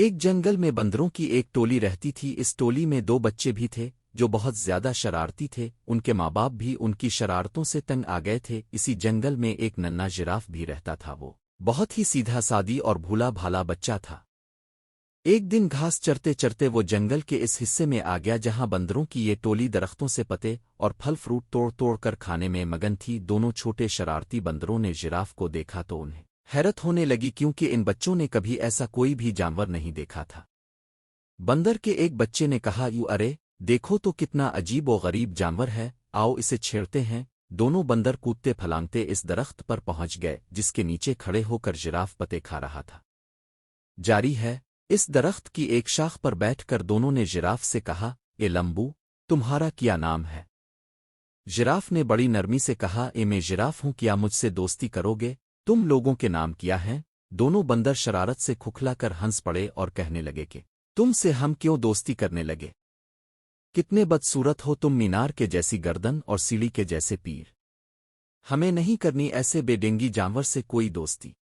ایک جنگل میں بندروں کی ایک ٹولی رہتی تھی۔ اس ٹولی میں دو بچے بھی تھے جو بہت زیادہ شرارتی تھے۔ ان کے ماں باپ بھی ان کی شرارتوں سے تنگ آ گئے تھے۔ اسی جنگل میں ایک ننھا جراف بھی رہتا تھا۔ وہ بہت ہی سیدھا سادی اور بھولا بھالا بچہ تھا۔ ایک دن گھاس چرتے چرتے وہ جنگل کے اس حصے میں آ گیا جہاں بندروں کی یہ ٹولی درختوں سے پتے اور پھل فروٹ توڑ توڑ کر کھانے میں مگن تھی۔ دونوں چھوٹے شرارتی بندروں نے جراف کو دیکھا تو انہیں حیرت ہونے لگی کیونکہ ان بچوں نے کبھی ایسا کوئی بھی جانور نہیں دیکھا تھا۔ بندر کے ایک بچے نے کہا، یوں ارے دیکھو تو کتنا عجیب و غریب جانور ہے، آؤ اسے چھیڑتے ہیں۔ دونوں بندر کودتے پھلانگتے اس درخت پر پہنچ گئے جس کے نیچے کھڑے ہو کر جراف پتے کھا رہا تھا۔ جاری ہے اس درخت کی ایک شاخ پر بیٹھ کر دونوں نے جراف سے کہا، اے لمبو، تمہارا کیا نام ہے؟ جراف نے بڑی نرمی سے کہا، اے میں جراف ہوں، کیا مجھ سے دوستی کرو گے؟ تم لوگوں کے نام کیا ہیں؟ دونوں بندر شرارت سے کھکھلا کر ہنس پڑے اور کہنے لگے کہ تم سے ہم کیوں دوستی کرنے لگے؟ کتنے بدصورت ہو تم، مینار کے جیسی گردن اور سیڑھی کے جیسے پیر۔ ہمیں نہیں کرنی ایسے بے ڈنگی جانور سے کوئی دوستی۔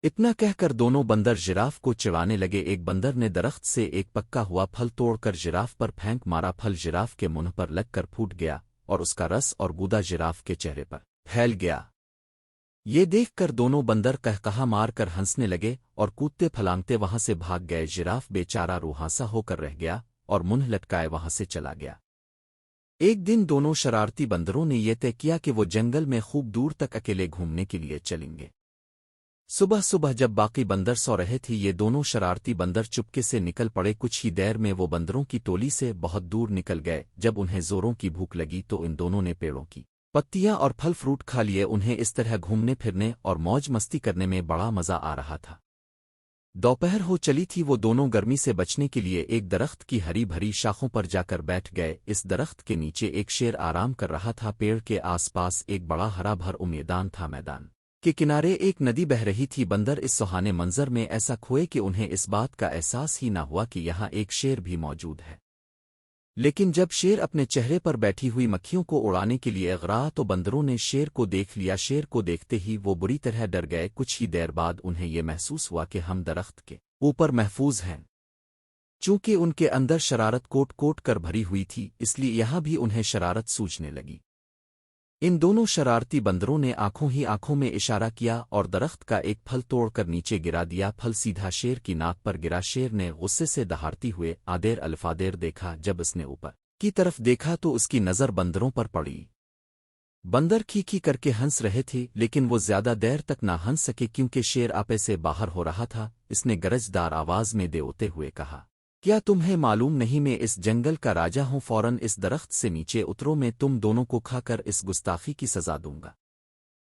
اتنا کہہ کر دونوں بندر جراف کو چڑھانے لگے۔ ایک بندر نے درخت سے ایک پکا ہوا پھل توڑ کر جراف پر پھینک مارا۔ پھل جراف کے منہ پر لگ کر پھوٹ گیا اور اس کا رس اور گودا جراف کے چہرے پر پھیل گیا۔ یہ دیکھ کر دونوں بندر قہقہا مار کر ہنسنے لگے اور کودتے پھلانگتے وہاں سے بھاگ گئے۔ جراف بے چارہ روحانسا ہو کر رہ گیا اور منہ لٹکائے وہاں سے چلا گیا۔ ایک دن دونوں شرارتی بندروں نے یہ طے کیا کہ وہ جنگل میں خوب دور تک اکیلے گھومنے کے لیے چلیں گے۔ صبح صبح جب باقی بندر سو رہے تھے، یہ دونوں شرارتی بندر چپکے سے نکل پڑے۔ کچھ ہی دیر میں وہ بندروں کی ٹولی سے بہت دور نکل گئے۔ جب انہیں زوروں کی بھوک لگی تو ان دونوں نے پیڑوں کی پتیاں اور پھل فروٹ کھا لیے۔ انہیں اس طرح گھومنے پھرنے اور موج مستی کرنے میں بڑا مزہ آ رہا تھا۔ دوپہر ہو چلی تھی۔ وہ دونوں گرمی سے بچنے کے لیے ایک درخت کی ہری بھری شاخوں پر جا کر بیٹھ گئے۔ اس درخت کے نیچے ایک شیر آرام کر رہا تھا۔ پیڑ کے آس پاس ایک بڑا ہرا بھرا میدان تھا۔ میدان کے کنارے ایک ندی بہہ رہی تھی۔ بندر اس سہانے منظر میں ایسا کھوئے کہ انہیں اس بات کا احساس ہی نہ ہوا کہ یہاں ایک شیر بھی موجود ہے۔ لیکن جب شیر اپنے چہرے پر بیٹھی ہوئی مکھیوں کو اڑانے کے لیے اغرا تو بندروں نے شیر کو دیکھ لیا۔ شیر کو دیکھتے ہی وہ بری طرح ڈر گئے۔ کچھ ہی دیر بعد انہیں یہ محسوس ہوا کہ ہم درخت کے اوپر محفوظ ہیں۔ چونکہ ان کے اندر شرارت کوٹ کوٹ کر بھری ہوئی تھی، اس لیے یہاں بھی انہیں شرارت سوچنے لگی۔ ان دونوں شرارتی بندروں نے آنکھوں ہی آنکھوں میں اشارہ کیا اور درخت کا ایک پھل توڑ کر نیچے گرا دیا۔ پھل سیدھا شیر کی ناک پر گرا۔ شیر نے غصے سے دہاڑتی ہوئے آدیر الفادیر دیکھا۔ جب اس نے اوپر کی طرف دیکھا تو اس کی نظر بندروں پر پڑی۔ بندر کھی کر کے ہنس رہے تھے لیکن وہ زیادہ دیر تک نہ ہنس سکے کیونکہ شیر آپے سے باہر ہو رہا تھا۔ اس نے گرج دار آواز میں دیوتے ہوئے کہا، کیا تمہیں معلوم نہیں میں اس جنگل کا راجا ہوں؟ فوراً اس درخت سے نیچے اترو، میں تم دونوں کو کھا کر اس گستاخی کی سزا دوں گا۔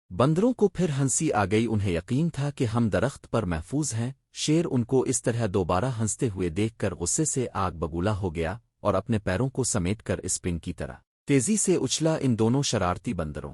بندروں کو پھر ہنسی آ گئی۔ انہیں یقین تھا کہ ہم درخت پر محفوظ ہیں۔ شیر ان کو اس طرح دوبارہ ہنستے ہوئے دیکھ کر غصے سے آگ بگولا ہو گیا اور اپنے پیروں کو سمیٹ کر اسپن کی طرح تیزی سے اچھلا۔ ان دونوں شرارتی بندروں